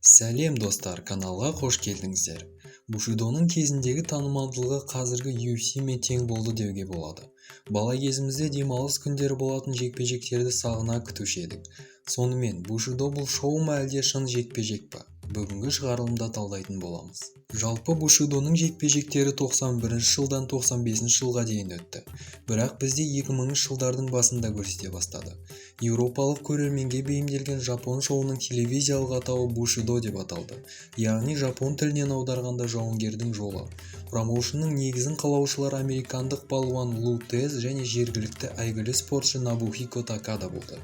Сәлем достар, каналға қош келдіңіздер. Бушидоның кезіндегі танымалдылығы қазіргі UFC мен тең болды деуге болады. Бала кезімізде демалыс күндері болатын жекпе-жектерді сағына күтуші едік. Сонымен, бушидо бұл шоу ма әлде шын жекпе-жек па? Бүгінгі шығарылымда талдайтын боламыз. Жалпы бушидоның жекпе-жектері 91 жылдан 95 жылға дейін өтті. Бірақ бізде 2000 жылдардың басында көрсете бастады. Еуропалық көрерменге бейімделген жапон шоуының телевизиялық атауы бушидо деп аталды. Яғни жапон тілінен аударғанда жауынгердің жолы. Промоушенның негізін қалаушылар американдық балуан Лу Тез және жергілікті әйгілі спортшы Набухико Такада болды.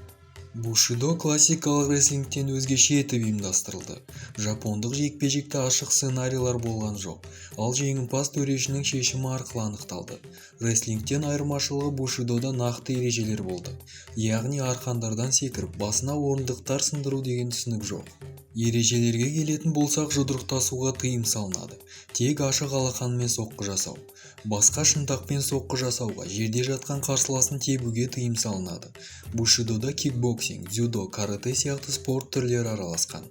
Бушидо классикалық рестлингтен өзгеше етіп ұйымдастырылды. Жапондық жекпе-жекте ашық сценарийлар болған жоқ, ал жеңімпаз төрешінің шешімі арқылы анықталды. Рестлингтен айырмашылығы бушидода нақты ережелер болды. Яғни арқандардан секіріп, басына орындықтар сындыру деген түсінік жоқ. Ережелерге келетін болсақ, жұдырықтасуға тыйым салынады. Тек ашық алақанмен соққы жасау. Басқа шынтақпен соққы жасауға, жерде жатқан қарсыласын тебуге тыйым салынады. Бушидода кикбоксинг, дзюдо, карате сияқты спорт түрлері араласқан.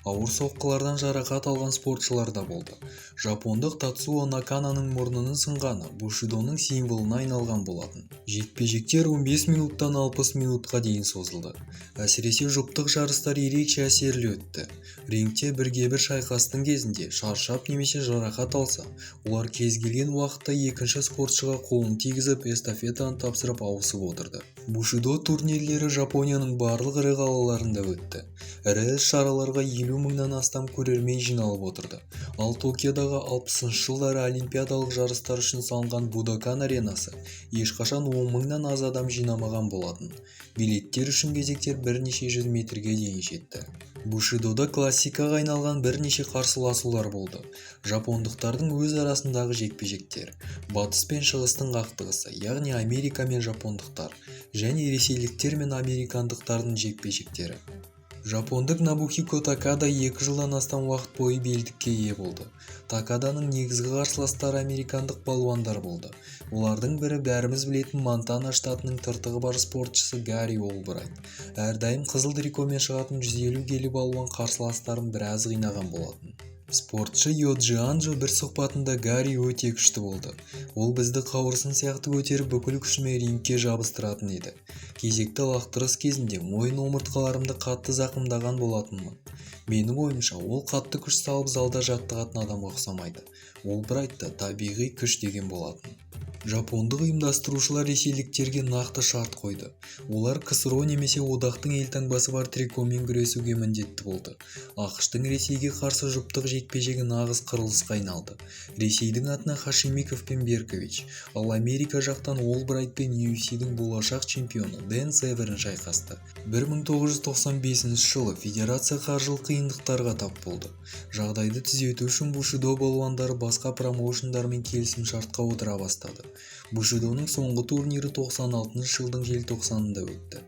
Ауыр соққылардан жарақат алған спортшылар да болды. Жапондық Тацуо Накананың мұрнының сынғаны бушидоның символына айналған болатын. Жекпе-жектер 15 минуттан 60 минутқа дейін созылды. Әсіресе жұптық жарыстар ерекше әсерлі өтті. Рингте бірге-бір шайқастың кезінде шаршап немесе жарақат алса, олар кез келген уақытта екінші спортшыға қолын тигізіп, эстафетаны тапсырып ауысып отырды. Бушидо турнирлері Жапонияның барлық ірі қалаларында өтті. Ірі іс-шараларға 50 мыңнан астам көрермен жиналып отырды. Ал Токиодағы 60-шы жылдары олимпиадалық жарыстар үшін салынған Будокан аренасы ешқашан 10 мыңнан аз адам жинамаған болатын. Билеттер үшін кезектер бірнеше жүз метрге дейін жетті. Бушидода классикаға айналған бірнеше қарсыласулар болды. Жапондықтардың өз арасындағы жекпе-жектер, батыс пен шығыстың қақтығысы, яғни Америка мен жапондықтар, және ресейліктер мен американдықтардың жекпе-жектері. Жапондық Набухико Такада 2 жылдан астам уақыт бойы белдікке ие болды. Такаданың негізгі қарсыластары американдық балуандар болды. Олардың бірі бәріміз білетін Монтана штатының тыртығы бар спортшысы Гарри Олбрайт. Әрдайым қызыл трикомен шығатын 150 келі балуан қарсыластарын біраз қинаған болатын. Спортшы Йоджи Анджо бір сұхбатында Гарри өте күшті болды. Ол бізді қауырсын сияқты көтеріп бүкіл күшімен рингке жабыстыратын еді. Кезекті лақтырыс кезінде мойын омыртқаларымды қатты зақымдаған болатынмын. Менің ойымша, ол қатты күш салып залда жаттығатын адамға ұқсамайды. Олбрайтта табиғи күш деген болатын. Жапондық ұйымдастырушылар ресейліктерге нақты шарт қойды. Олар КСРО немесе одақтың елтаңбасы бар трикомен күресуге міндетті болды. ақш-тың Ресейге қарсы жұптық жекпе-жегі нағыз қырылысқа айналды. Ресейдің атына Хашимиков пен Беркович, ал Америка жақтан Олбрайт пен UFC-дің болашақ чемпионы Дэн Северн шайқасты. 1995 жылы федерация қаржылық қиындықтарға тап болды. Жағдайды түзету үшін бушидо балуандары басқа промоушендармен келісім шартқа отыра бастады. Бушидоның соңғы турнирі 96 жылдың желтоқсанында өтті.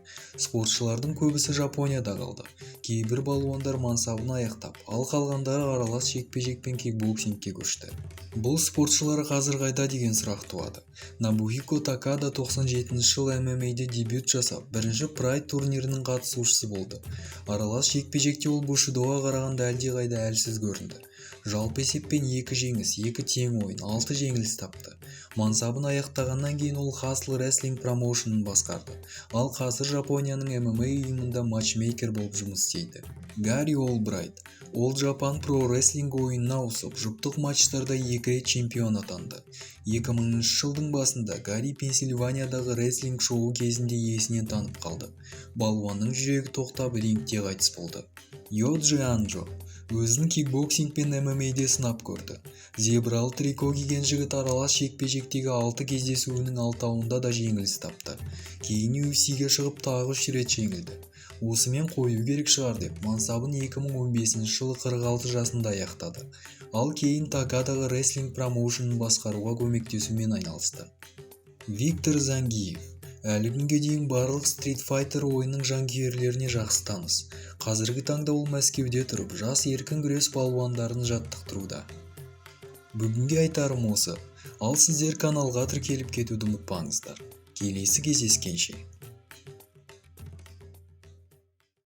Спортшылардың көбісі Жапонияда қалды. Кейбір балуандар мансабын аяқтап, ал қалғандары аралас жекпе-жек пен кикбоксингке көшті. Бұл спортшылар қазір қайда деген сұрақ туады. Набухико Такада 97 жыл ММА-де дебют жасап, бірінші Pride турнирінің қатысушысы болды. Аралас жекпе-жекте ол бушидоға қарағанда әлдеқайда әлсіз көрінді. Жалпы есеппен 2 жеңіс, 2 тең ойын, 6 жеңіліс тапты. Мансабын аяқтағаннан кейін ол Hustle Wrestling промоушенын басқарды. Ал қазір Жапонияның ММА ұйымында матчмейкер болып жұмыс істейді. Гарри Олбрайт. Ол Жапан Pro Wrestling ойынына ауысып, жұптық матчтарда 2 рет чемпион атанды. 2000 жылдың басында Гарри Пенсильваниядағы рестлинг шоуы кезінде есінен танып қалды. Балуанның жүрегі тоқтап, рингте қайтыс болды. Йоджи Анджо өзін кикбоксинг пен ММА-де сынап көрді. Зебралы трико киген жігіт аралас жекпе-жектегі 6 кездесуінің 6-ауында да жеңіліс тапты. Кейін UFC-ге шығып тағы 3 рет жеңілді. Осымен қою керек шығар деп, мансабын 2015 жылы 46 жасында аяқтады. Ал кейін Такадаға рестлинг промоушенын басқаруға көмектесумен айналысты. Виктор Зангиев. Әлі күнге дейін барлық Street Fighter ойынның жанкүйерлеріне жақсы таныс. Қазіргі таңда ол Мәскеуде тұрып, жас еркін күрес балуандарын жаттықтыруда. Бүгінге айтарым осы. Ал сіздер каналға тіркеліп кетуді ұмытпаңыздар. Келесі кездескенше.